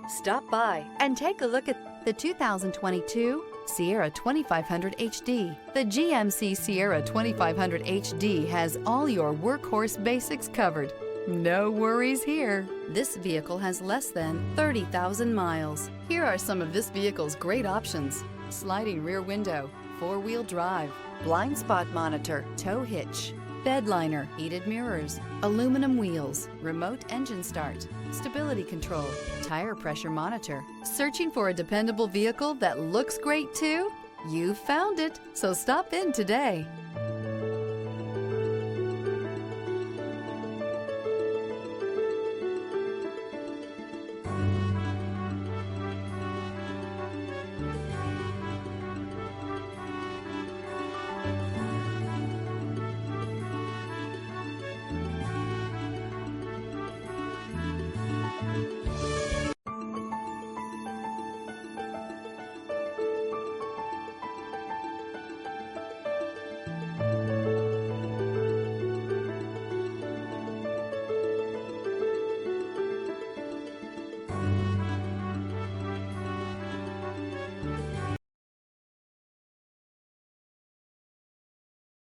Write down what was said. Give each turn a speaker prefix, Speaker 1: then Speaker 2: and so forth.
Speaker 1: Stop by and take a look at the 2022 Sierra 2500 HD. The GMC Sierra 2500 HD has all your workhorse basics covered. No worries here. This vehicle has less than 30,000 miles. Here are some of this vehicle's great options: sliding rear window, four-wheel drive, blind spot monitor, tow hitch, bed liner, heated mirrors, aluminum wheels, remote engine start, stability control, tire pressure monitor. Searching for a dependable vehicle that looks great too? You found it, so stop in today.